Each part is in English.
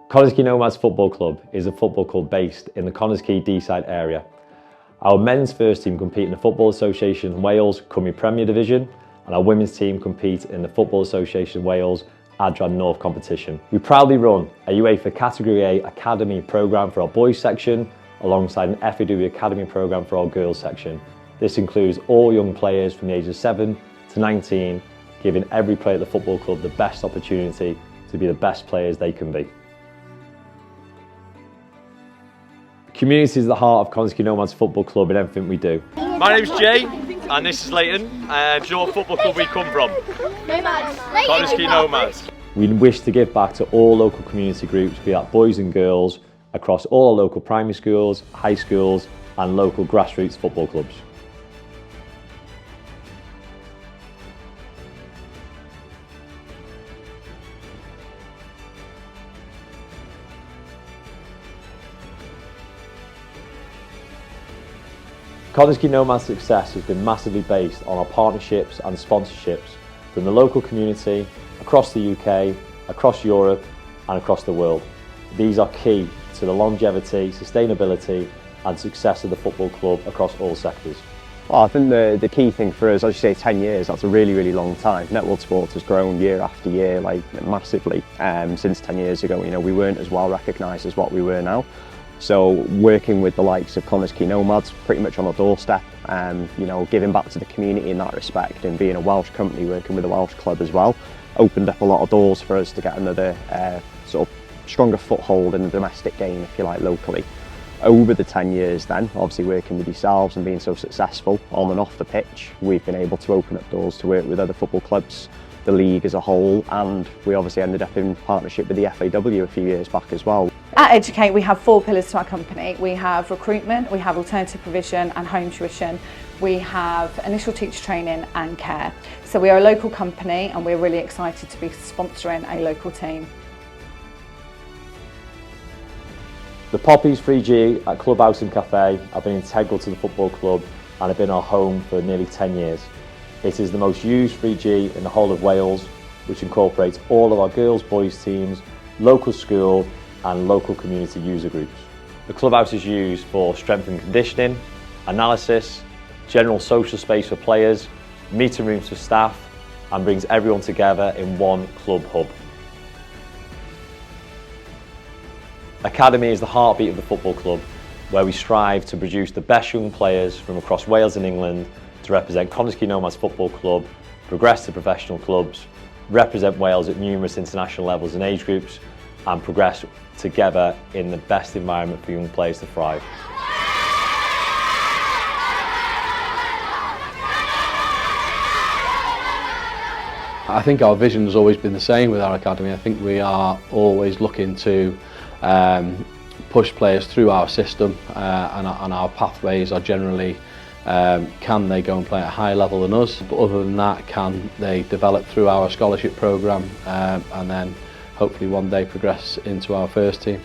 Quay Nomads Football Club is a football club based in the Connah D-side area. Our men's first team compete in the Football Association Wales Cymru Premier Division, and our women's team compete in the Football Association Wales Adran North competition. We proudly run a UEFA Category A Academy programme for our boys section, alongside an FAW Academy programme for our girls section. This includes all young players from the ages of 7 to 19, giving every player at the football club the best opportunity to be the best players they can be. Community is the heart of Quay Nomads Football Club in everything we do. My name's Jay, and this is Leighton. Do you know what football club we come from? Nomads. Quay Nomads. We wish to give back to all local community groups, be that boys and girls, across all our local primary schools, high schools and local grassroots football clubs. Quay Nomads' success has been massively based on our partnerships and sponsorships from the local community, across the UK, across Europe and across the world. These are key to the longevity, sustainability and success of the football club across all sectors. Well, I think the key thing for us, as you say, 10 years, that's a really, really long time. Networld Sport has grown year after year, like massively, since 10 years ago. You know, we weren't as well recognised as what we were now. So working with the likes of Quay Nomads, pretty much on our doorstep, you know, giving back to the community in that respect, and being a Welsh company working with a Welsh club as well, opened up a lot of doors for us to get another sort of stronger foothold in the domestic game, if you like, locally. Over the 10 years then, obviously working with yourselves and being so successful on and off the pitch, we've been able to open up doors to work with other football clubs, the league as a whole, and we obviously ended up in partnership with the FAW a few years back as well. At Educate we have 4 pillars to our company. We have recruitment, we have alternative provision and home tuition, we have initial teacher training and care. So we are a local company and we're really excited to be sponsoring a local team. The Poppies 3G at Clubhouse and Cafe have been integral to the football club and have been our home for nearly 10 years. It is the most used 3G in the whole of Wales, which incorporates all of our girls' boys teams, local school and local community user groups. The clubhouse is used for strength and conditioning, analysis, general social space for players, meeting rooms for staff and brings everyone together in one club hub. Academy is the heartbeat of the football club, where we strive to produce the best young players from across Wales and England to represent Quay Nomads Football Club, progress to professional clubs, represent Wales at numerous international levels and age groups, and progress together in the best environment for young players to thrive. I think our vision has always been the same with our academy. I think we are always looking to push players through our system and our pathways are generally can they go and play at a higher level than us, but other than that, can they develop through our scholarship programme and then hopefully one day progress into our first team.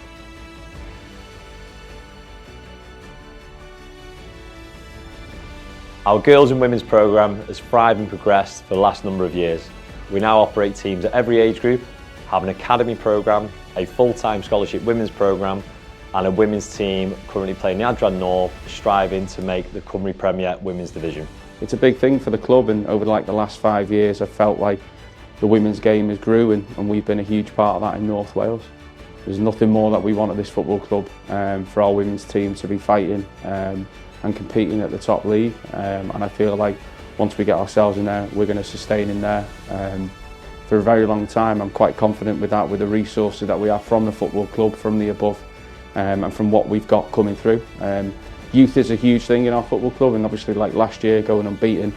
Our girls and women's programme has thrived and progressed for the last number of years. We now operate teams at every age group, have an academy programme, a full-time scholarship women's programme and a women's team currently playing the Adran North, striving to make the Cymru Premier Women's Division. It's a big thing for the club, and over like the last 5 years I've felt like the women's game has grew and we've been a huge part of that in North Wales. There's nothing more that we want at this football club for our women's team to be fighting and competing at the top league, and I feel like once we get ourselves in there we're going to sustain in there for a very long time. I'm quite confident with that, with the resources that we have from the football club, from the above, and from what we've got coming through. Youth is a huge thing in our football club, and obviously like last year going unbeaten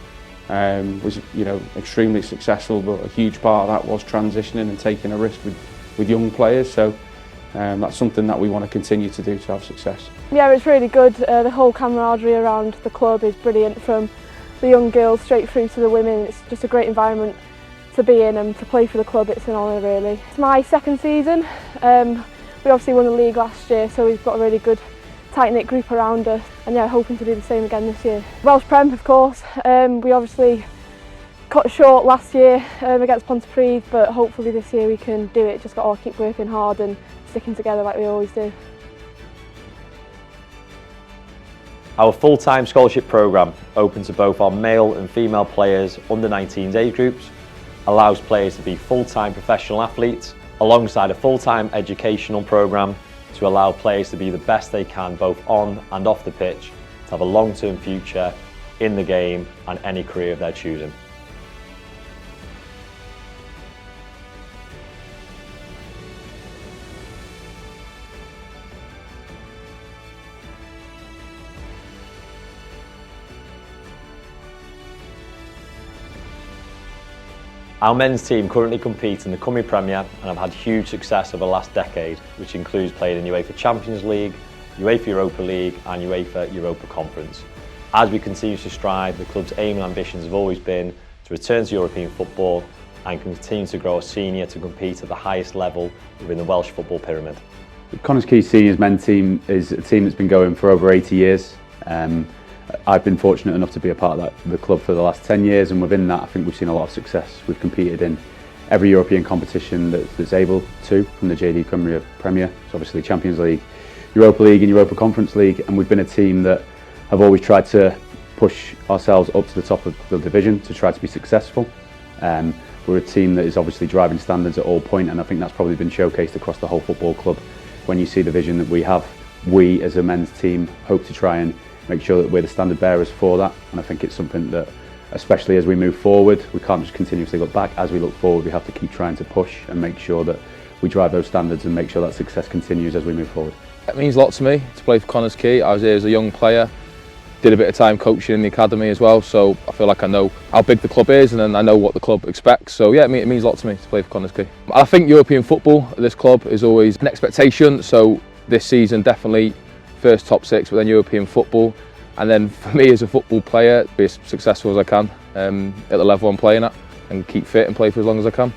was, you know, extremely successful, but a huge part of that was transitioning and taking a risk with young players, so that's something that we want to continue to do to have success. Yeah, it's really good. The whole camaraderie around the club is brilliant, from the young girls straight through to the women. It's just a great environment to be in, and to play for the club, it's an honour really. It's my second season. We obviously won the league last year, so we've got a really good tight-knit group around us, and yeah, hoping to do the same again this year. Welsh Prem, of course. We obviously cut short last year against Pontypridd, but hopefully this year we can do it. Just got to keep working hard and sticking together like we always do. Our full-time scholarship programme, open to both our male and female players under 19s age groups, allows players to be full-time professional athletes alongside a full-time educational programme to allow players to be the best they can both on and off the pitch to have a long-term future in the game and any career of their choosing. Our men's team currently compete in the Connah Premier and have had huge success over the last decade, which includes playing in UEFA Champions League, UEFA Europa League and UEFA Europa Conference. As we continue to strive, the club's aim and ambitions have always been to return to European football and continue to grow a senior to compete at the highest level within the Welsh football pyramid. Connah's Quay Seniors men's team is a team that's been going for over 80 years. I've been fortunate enough to be a part of the club for the last 10 years, and within that I think we've seen a lot of success. We've competed in every European competition that's able to, from the JD Premier, so obviously Champions League, Europa League and Europa Conference League, and we've been a team that have always tried to push ourselves up to the top of the division to try to be successful. We're a team that is obviously driving standards at all points, and I think that's probably been showcased across the whole football club. When you see the vision that we have, we as a men's team hope to try and make sure that we're the standard bearers for that, and I think it's something that, especially as we move forward, we can't just continuously look back. As we look forward, we have to keep trying to push and make sure that we drive those standards and make sure that success continues as we move forward. It means a lot to me to play for Connah's Quay. I was here as a young player, did a bit of time coaching in the academy as well, so I feel like I know how big the club is and then I know what the club expects. So yeah, it means a lot to me to play for Connah's Quay. I think European football at this club is always an expectation, so this season definitely first top six, but then European football, and then for me as a football player, be as successful as I can at the level I'm playing at and keep fit and play for as long as I can.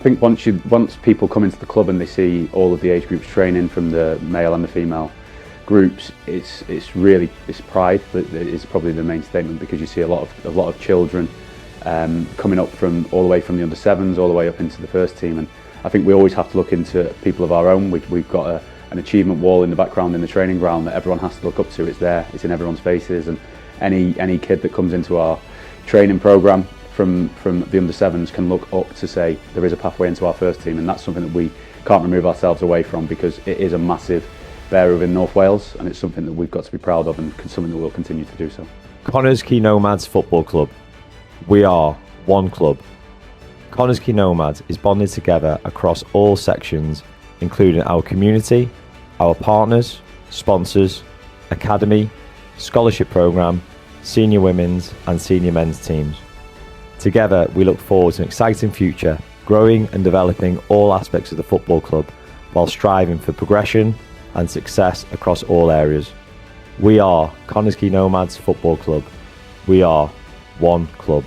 I think once people come into the club and they see all of the age groups training, from the male and the female groups, it's pride that is probably the main statement, because you see a lot of children coming up from all the way from the under sevens all the way up into the first team, and I think we always have to look into people of our own. We've got an achievement wall in the background in the training ground that everyone has to look up to. It's there, it's in everyone's faces, and any kid that comes into our training programme from the under sevens can look up to say there is a pathway into our first team, and that's something that we can't remove ourselves away from, because it is a massive bearer within North Wales, and it's something that we've got to be proud of, and something that we'll continue to do so. Connah's Quay Nomads Football Club. We are one club. Connah's Quay Nomads is bonded together across all sections, including our community, our partners, sponsors, academy, scholarship programme, senior women's and senior men's teams. Together we look forward to an exciting future, growing and developing all aspects of the football club while striving for progression and success across all areas. We are Connah's Quay Nomads Football Club. We are one club.